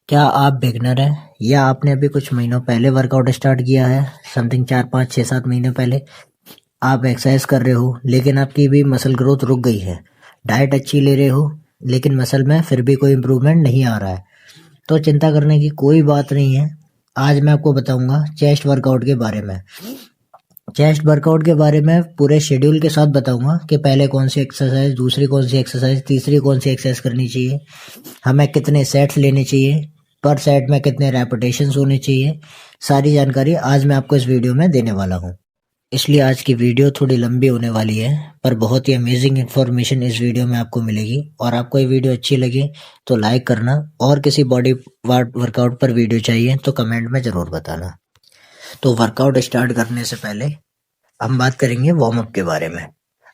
क्या आप बिगनर हैं या आपने अभी कुछ महीनों पहले वर्कआउट स्टार्ट किया है, समथिंग 4 5 6 7 महीने पहले। आप एक्सरसाइज कर रहे हो लेकिन आपकी भी मसल ग्रोथ रुक गई है। डाइट अच्छी ले रहे हो लेकिन मसल में फिर भी कोई इम्प्रूवमेंट नहीं आ रहा है। तो चिंता करने की कोई बात नहीं है। आज मैं आपको बताऊंगा चेस्ट वर्कआउट के बारे में। चेस्ट वर्कआउट के बारे में पूरे शेड्यूल के साथ बताऊंगा कि पहले कौन सी एक्सरसाइज, दूसरी कौन सी एक्सरसाइज, तीसरी कौन सी एक्सरसाइज करनी चाहिए, हमें कितने सेट्स लेने चाहिए, पर सेट में कितने रेपिटेशंस होने चाहिए। सारी जानकारी आज मैं आपको इस वीडियो में देने वाला हूँ। इसलिए आज की वीडियो थोड़ी लंबी होने वाली है, पर बहुत ही अमेजिंग इन्फॉर्मेशन इस वीडियो में आपको मिलेगी। और आपको ये वीडियो अच्छी लगे तो लाइक करना, और किसी बॉडी वर्कआउट पर वीडियो चाहिए तो कमेंट में ज़रूर बताना। तो वर्कआउट स्टार्ट करने से पहले हम बात करेंगे वार्म अप के बारे में।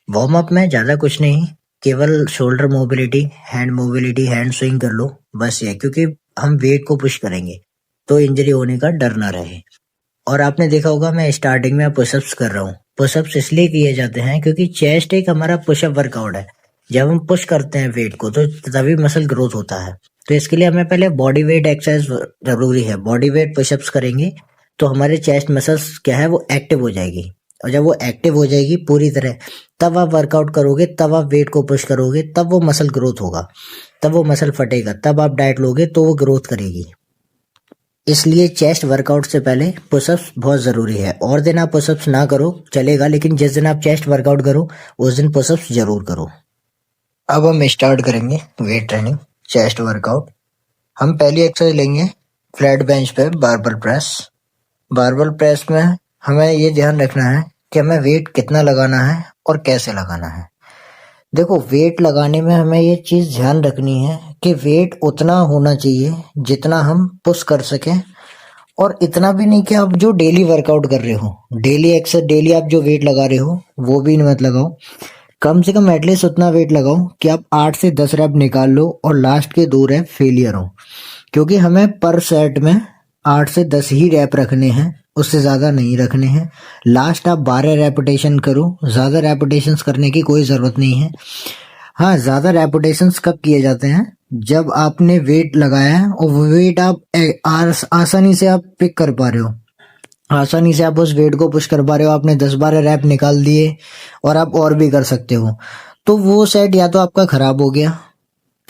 वार्म अप में ज़्यादा कुछ नहीं, केवल shoulder mobility, hand mobility, hand swing कर लो, बस ये। क्योंकि हम वेट को पुश करेंगे तो इंजरी होने का डर ना रहे। और आपने देखा होगा मैं स्टार्टिंग में पुशअप्स कर रहा हूँ। पुशअप्स इसलिए किए जाते हैं क्योंकि चेस्ट एक हमारा पुशअप वर्कआउट है। जब हम पुश करते हैं वेट को तो तभी मसल ग्रोथ होता है। तो इसके लिए हमें पहले बॉडी वेट एक्सरसाइज जरूरी है। बॉडी वेट पुशअप्स करेंगे तो हमारे चेस्ट मसल्स क्या है, वो एक्टिव हो जाएगी। और जब वो एक्टिव हो जाएगी पूरी तरह, तब आप वर्कआउट करोगे, तब आप वेट को पुश करोगे, तब वो मसल ग्रोथ होगा, तब वो मसल फटेगा, तब आप डाइट लोगे तो वो ग्रोथ करेगी। इसलिए चेस्ट वर्कआउट से पहले पुशअप्स बहुत ज़रूरी है। और दिन आप पुशअप्स ना करो चलेगा, लेकिन जिस दिन आप चेस्ट वर्कआउट करो उस दिन पुशअप्स जरूर करो। अब हम स्टार्ट करेंगे वेट ट्रेनिंग, चेस्ट वर्कआउट। हम पहली एक्सरसाइज लेंगे फ्लैट बेंच पे बारबल प्रेस। बारबल प्रेस में हमें ये ध्यान रखना है कि हमें वेट कितना लगाना है और कैसे लगाना है। देखो, वेट लगाने में हमें ये चीज़ ध्यान रखनी है कि वेट उतना होना चाहिए जितना हम पुश कर सकें, और इतना भी नहीं कि आप जो डेली वर्कआउट कर रहे हो, डेली एक्सरसाइज, डेली आप जो वेट लगा रहे हो वो भी मत लगाओ। कम से कम एटलीस्ट उतना वेट लगाओ कि आप 8 से 10 रैप निकाल लो और लास्ट के 2 रैप फेलियर हो। क्योंकि हमें पर सेट में 8 से 10 ही रैप रखने हैं, उससे ज़्यादा नहीं रखने हैं। लास्ट आप 12 रेपिटेशन करो, ज़्यादा रेपिटेशंस करने की कोई ज़रूरत नहीं है। हाँ, ज़्यादा रेपिटेशंस कब किए जाते हैं, जब आपने वेट लगाया है और वो वेट आप आसानी से आप पिक कर पा रहे हो, आसानी से आप उस वेट को पुश कर पा रहे हो, आपने 10 12 रैप निकाल दिए और आप और भी कर सकते हो, तो वो सेट या तो आपका खराब हो गया।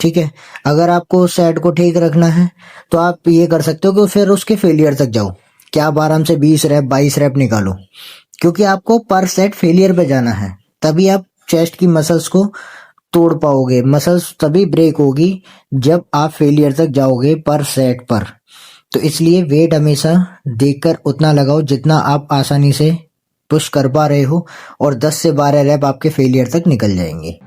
ठीक है, अगर आपको उस सेट को ठीक रखना है तो आप ये कर सकते हो कि फिर उसके फेलियर तक जाओ, कि आप आराम से 20 रैप 22 रैप निकालो। क्योंकि आपको पर सेट फेलियर पे जाना है, तभी आप चेस्ट की मसल्स को तोड़ पाओगे। मसल्स तभी ब्रेक होगी जब आप फेलियर तक जाओगे पर सेट पर। तो इसलिए वेट हमेशा देखकर उतना लगाओ जितना आप आसानी से पुश कर पा रहे हो, और 10 से 12 रैप आपके फेलियर तक निकल जाएंगे।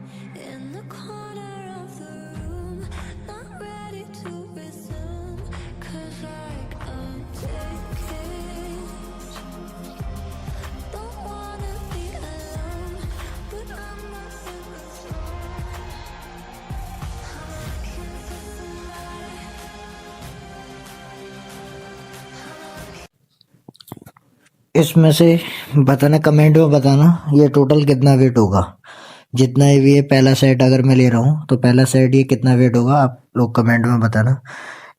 इसमें से बताना, कमेंट में बताना ये टोटल कितना वेट होगा। जितना भी ये पहला सेट अगर मैं ले रहा हूँ तो पहला सेट ये कितना वेट होगा, आप लोग कमेंट में बताना।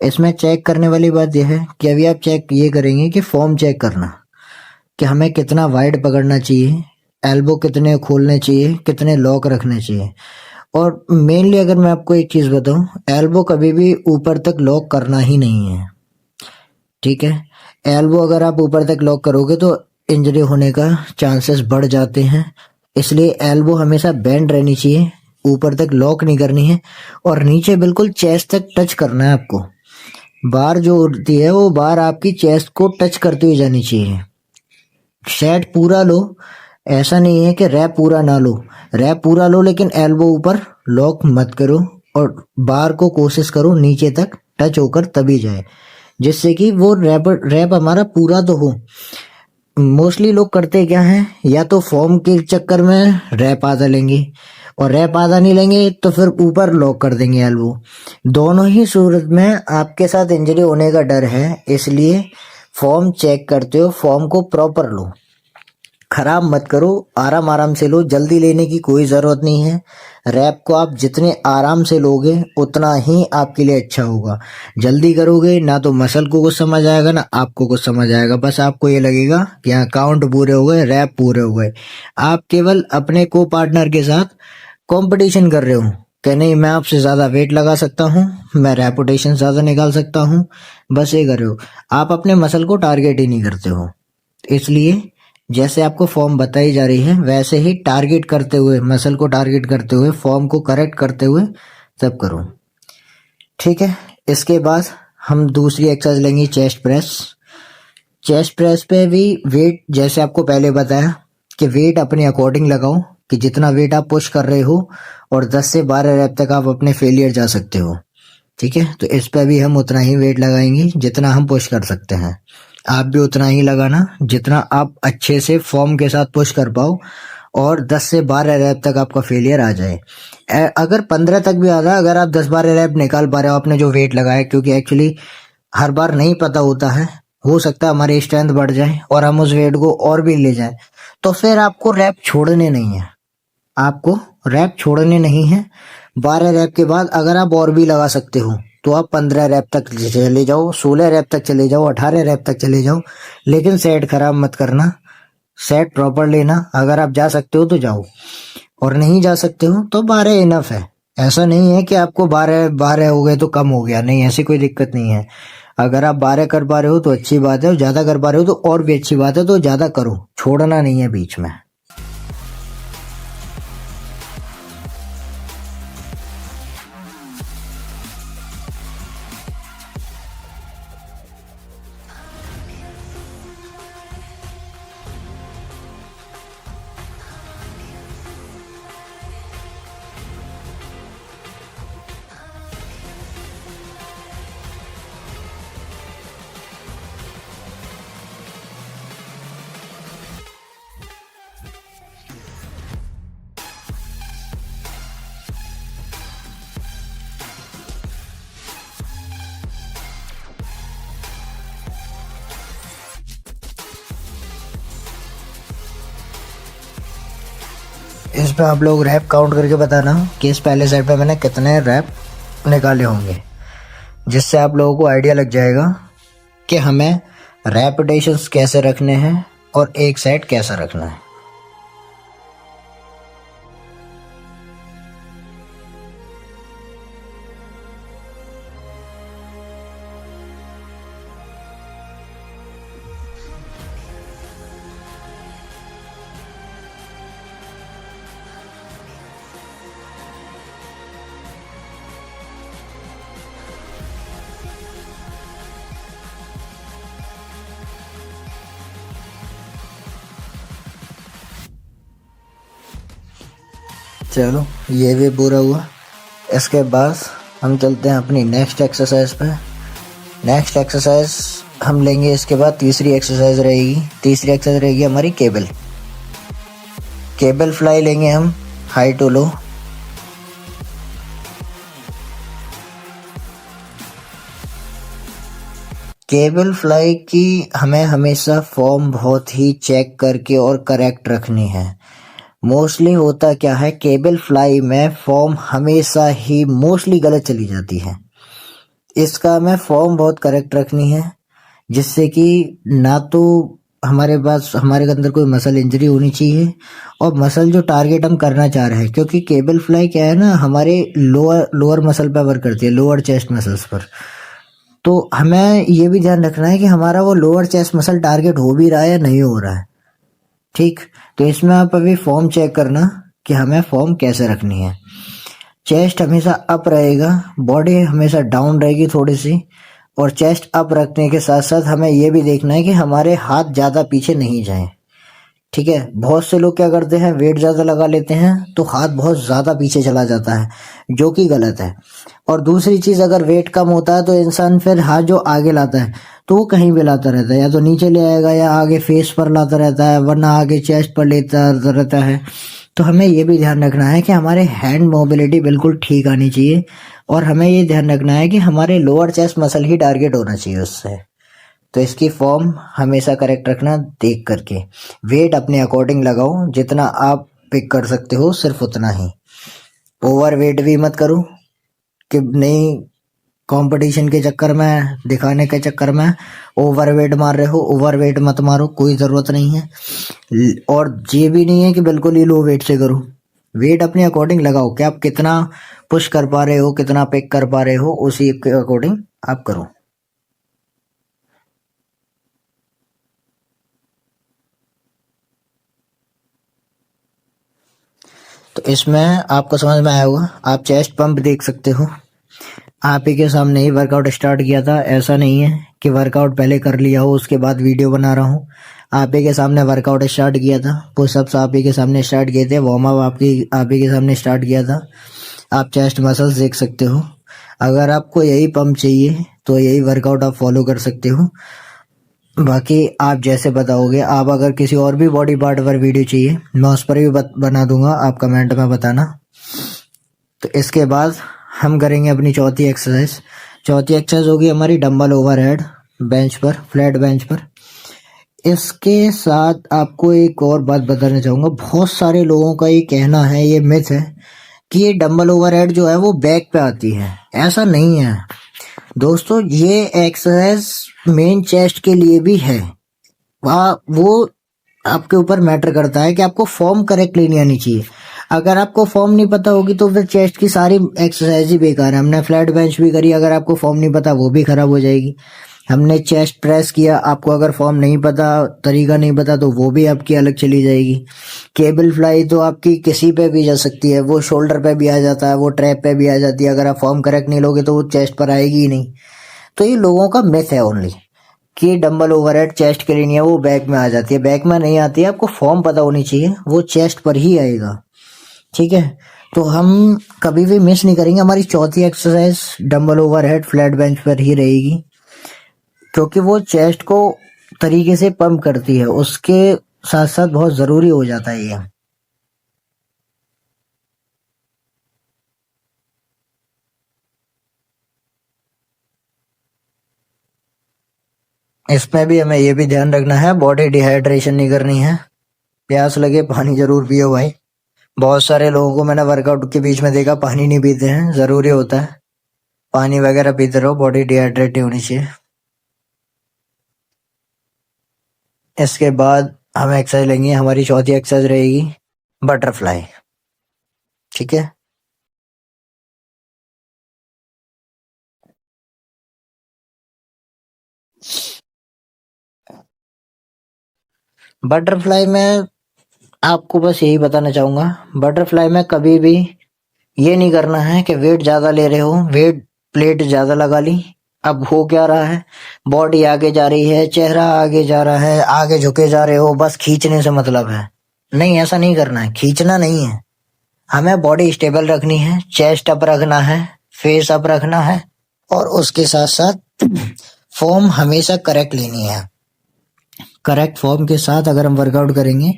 इसमें चेक करने वाली बात यह है कि अभी आप चेक ये करेंगे कि फॉर्म चेक करना, कि हमें कितना वाइड पकड़ना चाहिए, एल्बो कितने खोलने चाहिए, कितने लॉक रखने चाहिए। और मेनली अगर मैं आपको एक चीज़ बताऊँ, एल्बो कभी भी ऊपर तक लॉक करना ही नहीं है। ठीक है, एल्बो अगर आप ऊपर तक लॉक करोगे तो इंजरी होने का चांसेस बढ़ जाते हैं। इसलिए एल्बो हमेशा बेंड रहनी चाहिए, ऊपर तक लॉक नहीं करनी है, और नीचे बिल्कुल चेस्ट तक टच करना है आपको। बार जो उड़ती है वो बार आपकी चेस्ट को टच करती हुई जानी चाहिए। सेट पूरा लो, ऐसा नहीं है कि रैप पूरा ना लो, रैप पूरा लो लेकिन एल्बो ऊपर लॉक मत करो, और बार को कोशिश करो नीचे तक टच होकर तभी जाए, जिससे कि वो रैप हमारा पूरा तो हो। मोस्टली लोग करते क्या हैं, या तो फॉर्म के चक्कर में रैप आधा लेंगे, और रैप आधा नहीं लेंगे तो फिर ऊपर लॉक कर देंगे एल्बो। दोनों ही सूरत में आपके साथ इंजरी होने का डर है। इसलिए फॉर्म चेक करते हो, फॉर्म को प्रॉपर लो। खराब मत करो, आराम आराम से लो, जल्दी लेने की कोई ज़रूरत नहीं है। रैप को आप जितने आराम से लोगे उतना ही आपके लिए अच्छा होगा। जल्दी करोगे ना तो मसल को कुछ समझ आएगा ना आपको कुछ समझ आएगा, बस आपको ये लगेगा कि हाँ काउंट पूरे हो गए, रैप पूरे हो गए। आप केवल अपने को पार्टनर के साथ कंपटीशन कर रहे हो कि नहीं मैं आपसे ज़्यादा वेट लगा सकता हूँ, मैं रेपुटेशन ज़्यादा निकाल सकता हूँ, बस ये कर रहे हो। आप अपने मसल को टारगेट ही नहीं करते हो। इसलिए जैसे आपको फॉर्म बताई जा रही है वैसे ही टारगेट करते हुए, मसल को टारगेट करते हुए, फॉर्म को करेक्ट करते हुए तब करो, ठीक है। इसके बाद हम दूसरी एक्सरसाइज लेंगे चेस्ट प्रेस। चेस्ट प्रेस पे भी वेट जैसे आपको पहले बताया कि वेट अपने अकॉर्डिंग लगाओ कि जितना वेट आप पुश कर रहे हो, और 10 से 12 रैप तक आप अपने फेलियर जा सकते हो, ठीक है। तो इस पे भी हम उतना ही वेट लगाएंगे जितना हम पुश कर सकते हैं। आप भी उतना ही लगाना जितना आप अच्छे से फॉर्म के साथ पुश कर पाओ, और 10 से 12 रैप तक आपका फेलियर आ जाए। अगर 15 तक भी आ जाए, अगर आप 10-12 रैप निकाल पा रहे हो आपने जो वेट लगाया, क्योंकि एक्चुअली हर बार नहीं पता होता है, हो सकता है हमारी स्ट्रेंथ बढ़ जाए और हम उस वेट को और भी ले जाए, तो फिर आपको रैप छोड़ने नहीं है, आपको रैप छोड़ने नहीं है। 12 रैप के बाद अगर आप और भी लगा सकते हो तो आप 15 रैप तक चले जाओ, 16 रैप तक चले जाओ, 18 रैप तक चले जाओ, लेकिन सेट खराब मत करना, सेट प्रॉपर लेना। अगर आप जा सकते हो तो जाओ, और नहीं जा सकते हो तो 12 इनफ है। ऐसा नहीं है कि आपको 12 हो गए तो कम हो गया, नहीं, ऐसी कोई दिक्कत नहीं है। अगर आप 12 कर पा रहे हो तो अच्छी बात है, और ज़्यादा कर पा रहे हो तो और भी अच्छी बात है, तो ज़्यादा करो, छोड़ना नहीं है बीच में। इस पे आप लोग रैप काउंट करके बताना कि इस पहले सेट पे मैंने कितने रैप निकाले होंगे, जिससे आप लोगों को आइडिया लग जाएगा कि हमें रेपिटेशंस कैसे रखने हैं और एक सेट कैसा रखना है। चलो ये भी पूरा हुआ। इसके बाद हम चलते हैं अपनी नेक्स्ट एक्सरसाइज पे। नेक्स्ट एक्सरसाइज हम लेंगे, इसके बाद तीसरी एक्सरसाइज रहेगी। तीसरी एक्सरसाइज रहेगी हमारी केबल फ्लाई लेंगे हम, high to low. Cable fly की हमें हमेशा फॉर्म बहुत ही चेक करके और करेक्ट रखनी है। मोस्टली होता क्या है, केबल फ्लाई में फॉर्म हमेशा ही मोस्टली गलत चली जाती है। इसका हमें फॉर्म बहुत करेक्ट रखनी है, जिससे कि ना तो हमारे पास हमारे अंदर कोई मसल इंजरी होनी चाहिए, और मसल जो टारगेट हम करना चाह रहे हैं, क्योंकि केबल फ्लाई क्या है ना, हमारे लोअर मसल पर वर्क करती है, लोअर चेस्ट मसल्स पर। तो हमें ये भी ध्यान रखना है कि हमारा वो लोअर चेस्ट मसल टारगेट हो भी रहा है या नहीं हो रहा है, ठीक। तो इसमें आप अभी फॉर्म चेक करना कि हमें फॉर्म कैसे रखनी है। चेस्ट हमेशा अप रहेगा, बॉडी हमेशा डाउन रहेगी थोड़ी सी, और चेस्ट अप रखने के साथ साथ हमें यह भी देखना है कि हमारे हाथ ज़्यादा पीछे नहीं जाएं, ठीक है। बहुत से लोग क्या करते हैं, वेट ज़्यादा लगा लेते हैं तो हाथ बहुत ज़्यादा पीछे चला जाता है, जो कि गलत है। और दूसरी चीज़, अगर वेट कम होता है तो इंसान फिर हाथ जो आगे लाता है तो वो कहीं भी लाता रहता है, या तो नीचे ले आएगा या आगे फेस पर लाता रहता है, वरना आगे चेस्ट पर लेता रहता है। तो हमें ये भी ध्यान रखना है कि हमारे हैंड मोबिलिटी बिल्कुल ठीक आनी चाहिए, और हमें ये ध्यान रखना है कि हमारे लोअर चेस्ट मसल ही टारगेट होना चाहिए उससे। तो इसकी फॉर्म हमेशा करेक्ट रखना देख करके। वेट अपने अकॉर्डिंग लगाओ, जितना आप पिक कर सकते हो सिर्फ उतना ही। ओवर वेट भी मत करो कि नहीं कंपटीशन के चक्कर में, दिखाने के चक्कर में ओवर वेट मार रहे हो। ओवर वेट मत मारो, कोई ज़रूरत नहीं है। और ये भी नहीं है कि बिल्कुल ही लो वेट से करो। वेट अपने अकॉर्डिंग लगाओ कि आप कितना पुश कर पा रहे हो, कितना पिक कर पा रहे हो, उसी के अकॉर्डिंग आप करो। तो इसमें आपको समझ में आया होगा। आप चेस्ट पंप देख सकते हो, आप ही के सामने ही वर्कआउट स्टार्ट किया था। ऐसा नहीं है कि वर्कआउट पहले कर लिया हो उसके बाद वीडियो बना रहा हूँ। आप ही के सामने वर्कआउट स्टार्ट किया था, पुशअप्स आप ही के सामने स्टार्ट किए थे, वार्म अप आप ही के सामने स्टार्ट किया था। आप चेस्ट मसल्स देख सकते हो। अगर आपको यही पंप चाहिए तो यही वर्कआउट आप फॉलो कर सकते हो। बाकी आप जैसे बताओगे। आप अगर किसी और भी बॉडी पार्ट पर वीडियो चाहिए मैं उस पर भी बना दूंगा, आप कमेंट में बताना। तो इसके बाद हम करेंगे अपनी चौथी एक्सरसाइज। चौथी एक्सरसाइज होगी हमारी डंबल ओवरहेड बेंच पर, फ्लैट बेंच पर। इसके साथ आपको एक और बात बताना चाहूँगा। बहुत सारे लोगों का ये कहना है, ये मिथ है कि ये डंबल ओवरहेड जो है वो बैक पे आती है। ऐसा नहीं है दोस्तों, ये एक्सरसाइज मेन चेस्ट के लिए भी है। वो आपके ऊपर मैटर करता है कि आपको फॉर्म करेक्टली नहीं आनी चाहिए। अगर आपको फॉर्म नहीं पता होगी तो फिर चेस्ट की सारी एक्सरसाइज ही बेकार है। हमने फ्लैट बेंच भी करी, अगर आपको फॉर्म नहीं पता वो भी खराब हो जाएगी। हमने चेस्ट प्रेस किया, आपको अगर फॉर्म नहीं पता, तरीका नहीं पता, तो वो भी आपकी अलग चली जाएगी। केबल फ्लाई तो आपकी किसी पे भी जा सकती है, वो शोल्डर पे भी आ जाता है, वो ट्रैप पे भी आ जाती है। अगर आप फॉर्म करेक्ट नहीं लोगे तो वो चेस्ट पर आएगी ही नहीं। तो ये लोगों का मिथ है ओनली कि डंबल ओवरहेड चेस्ट के लिए नहीं है, वो बैक में आ जाती है। बैक में नहीं आती है, आपको फॉर्म पता होनी चाहिए, वो चेस्ट पर ही आएगा। ठीक है, तो हम कभी भी मिस नहीं करेंगे। हमारी चौथी exercise dumbbell overhead flat bench पर ही रहेगी, क्योंकि वो चेस्ट को तरीके से पंप करती है। उसके साथ साथ बहुत ज़रूरी हो जाता है ये। इसमें भी हमें ये भी ध्यान रखना है, बॉडी डिहाइड्रेशन नहीं करनी है। प्यास लगे पानी जरूर पियो भाई। बहुत सारे लोगों को मैंने वर्कआउट के बीच में देखा पानी नहीं पीते हैं, ज़रूरी होता है पानी वगैरह पीते रहो, बॉडी डिहाइड्रेट नहीं होनी चाहिए। इसके बाद हम एक्सरसाइज लेंगे, हमारी चौथी एक्सरसाइज रहेगी बटरफ्लाई। ठीक है, बटरफ्लाई में आपको बस यही बताना चाहूँगा, बटरफ्लाई में कभी भी ये नहीं करना है कि वेट ज़्यादा ले रहे हो, वेट प्लेट ज़्यादा लगा ली। अब हो क्या रहा है, बॉडी आगे जा रही है, चेहरा आगे जा रहा है, आगे झुके जा रहे हो, बस खींचने से मतलब है। नहीं, ऐसा नहीं करना है, खींचना नहीं है। हमें बॉडी स्टेबल रखनी है, चेस्ट अप रखना है, फेस अप रखना है, और उसके साथ साथ फॉर्म हमेशा करेक्ट लेनी है। करेक्ट फॉर्म के साथ अगर हम वर्कआउट करेंगे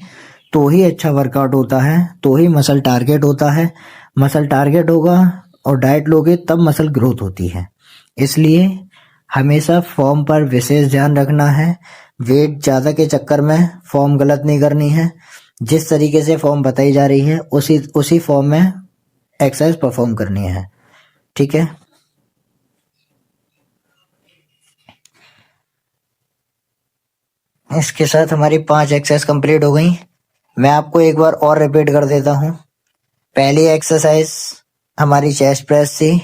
तो ही अच्छा वर्कआउट होता है, तो ही मसल टारगेट होता है। मसल टारगेट होगा और डाइट लोगे तब मसल ग्रोथ होती है। इसलिए हमेशा फॉर्म पर विशेष ध्यान रखना है। वेट ज़्यादा के चक्कर में फॉर्म गलत नहीं करनी है। जिस तरीके से फॉर्म बताई जा रही है उसी फॉर्म में एक्सरसाइज परफॉर्म करनी है। ठीक है, इसके साथ हमारी 5 एक्सरसाइज कंप्लीट हो गई। मैं आपको एक बार और रिपीट कर देता हूँ। पहली एक्सरसाइज हमारी चेस्ट प्रेस थी,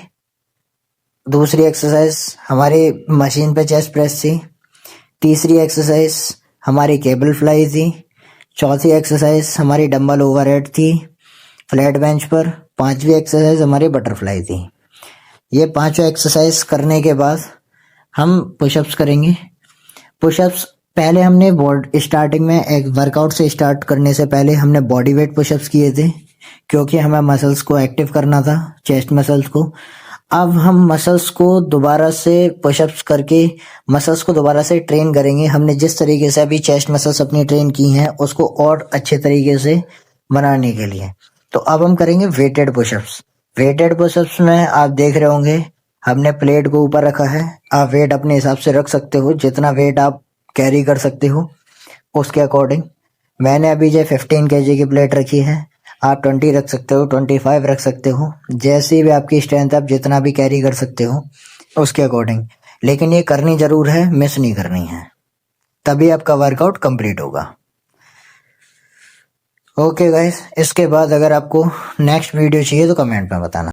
दूसरी एक्सरसाइज हमारी मशीन पे चेस्ट प्रेस थी, तीसरी एक्सरसाइज हमारी केबल फ्लाई थी, चौथी एक्सरसाइज हमारी डंबल ओवरहेड थी फ्लैट बेंच पर, पांचवी एक्सरसाइज हमारी बटरफ्लाई थी। ये पांचों एक्सरसाइज करने के बाद हम पुशअप्स करेंगे। पुशअप्स पहले हमने स्टार्टिंग में एक वर्कआउट से स्टार्ट करने से पहले हमने बॉडी वेट पुशअप्स किए थे, क्योंकि हमें मसल्स को एक्टिव करना था, चेस्ट मसल्स को। अब हम मसल्स को दोबारा से पुशअप्स करके मसल्स को दोबारा से ट्रेन करेंगे। हमने जिस तरीके से अभी चेस्ट मसल्स अपनी ट्रेन की हैं उसको और अच्छे तरीके से बनाने के लिए। तो अब हम करेंगे वेटेड पुशअप्स। वेटेड पुशअप्स में आप देख रहे होंगे हमने प्लेट को ऊपर रखा है। आप वेट अपने हिसाब से रख सकते हो, जितना वेट आप कैरी कर सकते हो उसके अकॉर्डिंग। मैंने अभी जो 15 kg की प्लेट रखी है, आप 20 रख सकते हो, 25 रख सकते हो, जैसी भी आपकी स्ट्रेंथ, आप जितना भी कैरी कर सकते हो उसके अकॉर्डिंग। लेकिन ये करनी जरूर है, मिस नहीं करनी है, तभी आपका वर्कआउट कंप्लीट होगा। ओके गाइस, इसके बाद अगर आपको नेक्स्ट वीडियो चाहिए तो कमेंट में बताना।